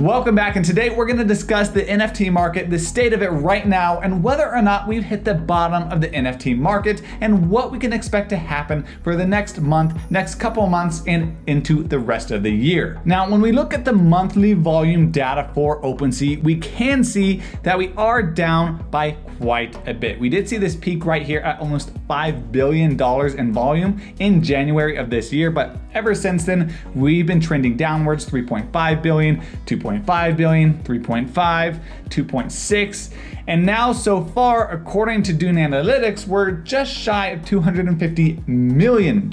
Welcome back, and today we're going to discuss the NFT market, the state of it right now, and whether or not we've hit the bottom of the NFT market and what we can expect to happen for the next month, next couple months, and into the rest of the year. Now, when we look at the monthly volume data for OpenSea, we can see that we are down by quite a bit. We did see this peak right here at almost $5 billion in volume in January of this year, but ever since then, we've been trending downwards. 3.5 billion, 2.5 billion, 3.5, 2.6, and now so far, according to Dune Analytics, we're just shy of $250 million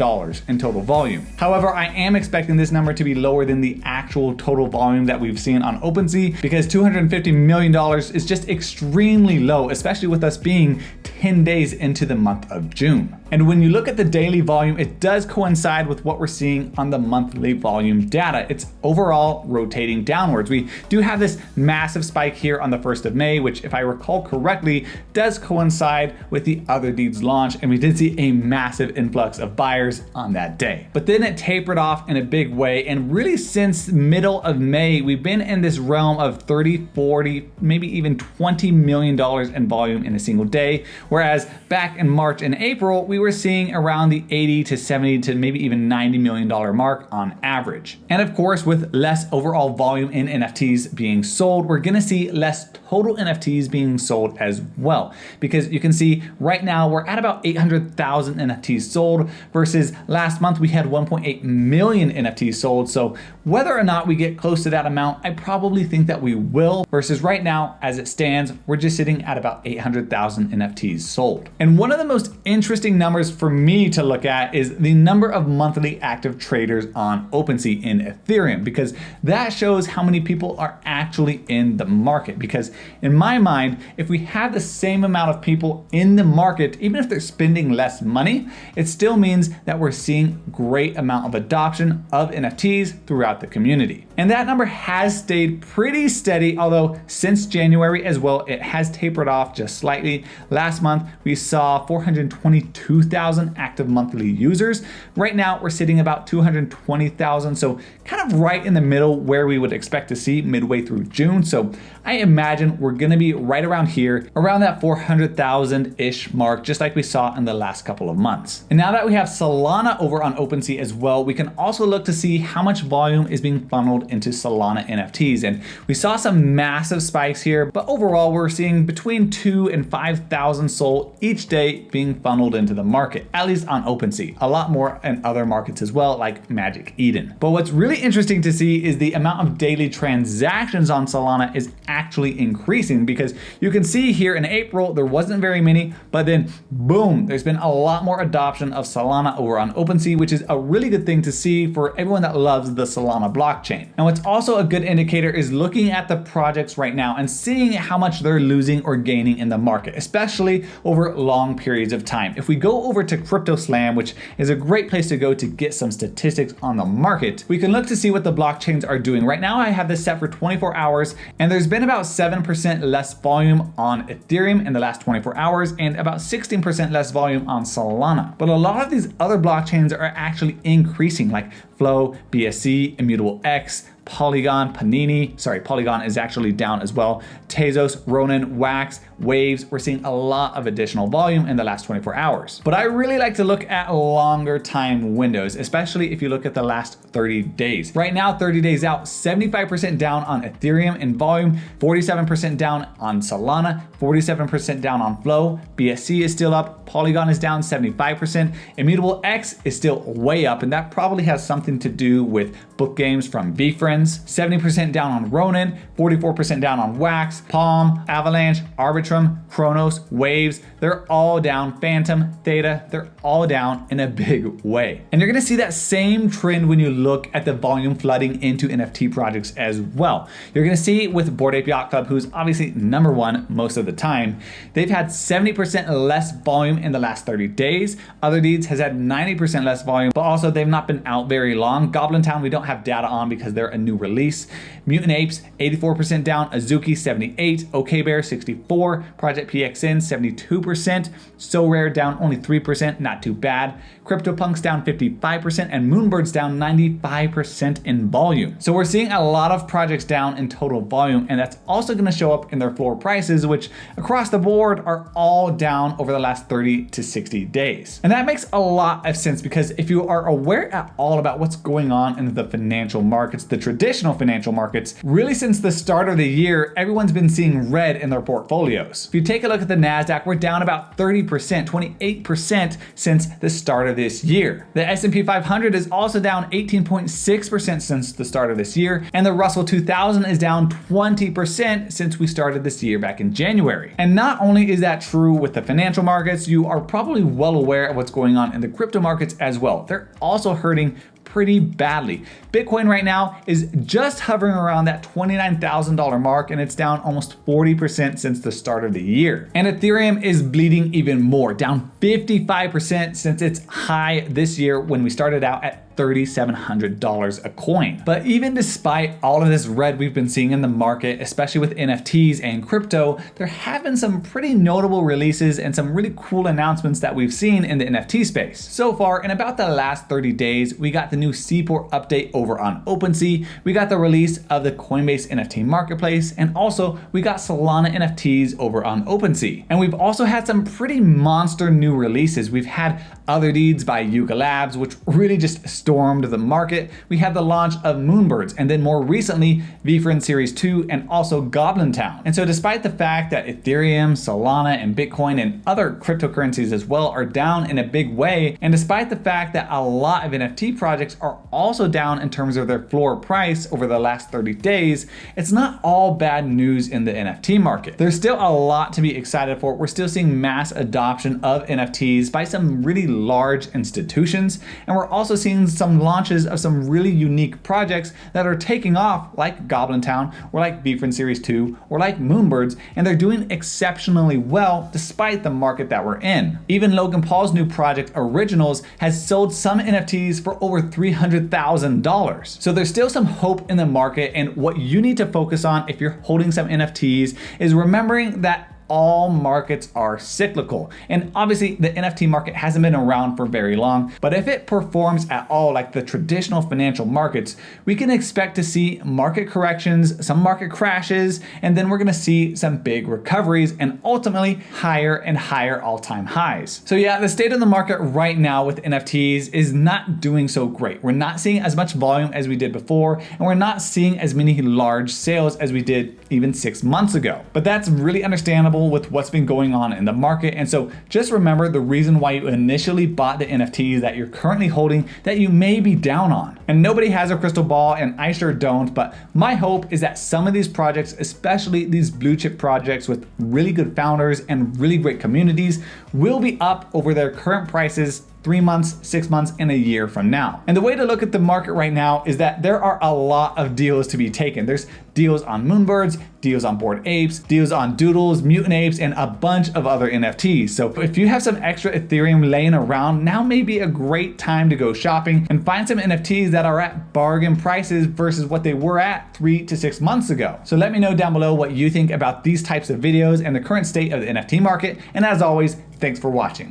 in total volume. However, I am expecting this number to be lower than the actual total volume that we've seen on OpenSea, because $250 million is just extremely low, especially with us being 10 days into the month of June. And when you look at the daily volume, it does coincide with what we're seeing on the monthly volume data. It's overall rotating downwards. We do have this massive spike here on the 1st of May, which, if I recall correctly, does coincide with the Other Deeds launch, and we did see a massive influx of buyers on that day. But then it tapered off in a big way, and really since middle of May, we've been in this realm of 30, 40, maybe even $20 million in volume in a single day, whereas back in March and April, we were seeing around the 80 to 70 to maybe even $90 million mark on average. And of course, with less overall volume in NFTs being sold, we're gonna see less total NFTs being sold as well. Because you can see right now we're at about 800,000 NFTs sold versus last month we had 1.8 million NFTs sold. So whether or not we get close to that amount, I probably think that we will, versus right now, as it stands, we're just sitting at about 800,000 NFTs sold. And one of the most interesting numbers for me to look at is the number of monthly active traders on OpenSea in Ethereum, because that shows how many people are actually in the market. Because in my mind, if we have the same amount of people in the market, even if they're spending less money, it still means that we're seeing great amount of adoption of NFTs throughout the community. And that number has stayed pretty steady, although since January as well, it has tapered off just slightly. Last month, we saw 422,000 active monthly users. Right now, we're sitting about 220,000, so kind of right in the middle where we would expect to see midway through June. So I imagine we're gonna be right around here, around that 400,000-ish mark, just like we saw in the last couple of months. And now that we have Solana over on OpenSea as well, we can also look to see how much volume is being funneled into Solana NFTs. And we saw some massive spikes here, but overall we're seeing between 2,000 and 5,000 sold each day being funneled into the market, at least on OpenSea. A lot more in other markets as well, like Magic Eden. But what's really interesting to see is the amount of daily transactions on Solana is actually increasing, because you can see here in April, there wasn't very many, but then boom, there's been a lot more adoption of Solana over on OpenSea, which is a really good thing to see for everyone that loves the Solana blockchain. And what's also a good indicator is looking at the projects right now and seeing how much they're losing or gaining in the market, especially over long periods of time. If we go over to CryptoSlam, which is a great place to go to get some statistics on the market, we can look to see what the blockchains are doing. Right now, I have this set for 24 hours, and there's been about 7% less volume on Ethereum in the last 24 hours and about 16% less volume on Solana. But a lot of these other blockchains are actually increasing, like Flow, BSC, Immutable X, Polygon, Polygon is actually down as well. Tezos, Ronin, Wax, Waves, we're seeing a lot of additional volume in the last 24 hours. But I really like to look at longer time windows, especially if you look at the last 30 days. Right now, 30 days out, 75% down on Ethereum in volume, 47% down on Solana, 47% down on Flow, BSC is still up, Polygon is down 75%, Immutable X is still way up, and that probably has something to do with book games from VFriends. 70% down on Ronin, 44% down on Wax, Palm, Avalanche, Arbitrum, Chronos, Waves. They're all down. Phantom, Theta, they're all down in a big way. And you're gonna see that same trend when you look at the volume flooding into NFT projects as well. You're gonna see with Bored Ape Yacht Club, who's obviously #1 most of the time, they've had 70% less volume in the last 30 days. Other Deeds has had 90% less volume, but also they've not been out very long. Goblin Town, we don't have data on because they're a new release. Mutant Apes, 84% down. Azuki, 78. OK Bear, 64. Project PXN, 72%. So Rare down only 3%, not too bad. CryptoPunks down 55%, and Moonbirds down 95% in volume. So we're seeing a lot of projects down in total volume, and that's also going to show up in their floor prices, which across the board are all down over the last 30 to 60 days. And that makes a lot of sense, because if you are aware at all about what's going on in the financial markets, the traditional financial markets, really since the start of the year, everyone's been seeing red in their portfolios. If you take a look at the NASDAQ, we're down about 30%, 28% since the start of this year. The S&P 500 is also down 18.6% since the start of this year, and the Russell 2000 is down 20% since we started this year back in January. And not only is that true with the financial markets, you are probably well aware of what's going on in the crypto markets as well. They're also hurting pretty badly. Bitcoin right now is just hovering around that $29,000 mark, and it's down almost 40% since the start of the year. And Ethereum is bleeding even more, down 55% since its high this year when we started out at $3,700 a coin. But even despite all of this red we've been seeing in the market, especially with NFTs and crypto, there have been some pretty notable releases and some really cool announcements that we've seen in the NFT space. So far, in about the last 30 days, we got the new Seaport update over on OpenSea, we got the release of the Coinbase NFT marketplace, and also we got Solana NFTs over on OpenSea. And we've also had some pretty monster new releases. We've had Other Deeds by Yuga Labs, which really just stormed the market. We had the launch of Moonbirds, and then more recently, VFriend Series 2 and also Goblin Town. And so despite the fact that Ethereum, Solana, and Bitcoin and other cryptocurrencies as well are down in a big way, and despite the fact that a lot of NFT projects are also down in terms of their floor price over the last 30 days, it's not all bad news in the NFT market. There's still a lot to be excited for. We're still seeing mass adoption of NFTs by some really large institutions, and we're also seeing some launches of some really unique projects that are taking off, like Goblin Town, or like VFriend Series 2, or like Moonbirds, and they're doing exceptionally well despite the market that we're in. Even Logan Paul's new project, Originals, has sold some NFTs for over $300,000. So there's still some hope in the market, and what you need to focus on if you're holding some NFTs is remembering that all markets are cyclical. And obviously the NFT market hasn't been around for very long, but if it performs at all like the traditional financial markets, we can expect to see market corrections, some market crashes, and then we're gonna see some big recoveries and ultimately higher and higher all-time highs. So yeah, the state of the market right now with NFTs is not doing so great. We're not seeing as much volume as we did before, and we're not seeing as many large sales as we did even 6 months ago. But that's really understandable with what's been going on in the market. And so just remember the reason why you initially bought the NFTs that you're currently holding that you may be down on. And nobody has a crystal ball, and I sure don't, but my hope is that some of these projects, especially these blue chip projects with really good founders and really great communities, will be up over their current prices 3 months, 6 months, and a year from now. And the way to look at the market right now is that there are a lot of deals to be taken. There's deals on Moonbirds, deals on Bored Apes, deals on Doodles, Mutant Apes, and a bunch of other NFTs. So if you have some extra Ethereum laying around, now may be a great time to go shopping and find some NFTs that are at bargain prices versus what they were at 3 to 6 months ago. So let me know down below what you think about these types of videos and the current state of the NFT market. And as always, thanks for watching.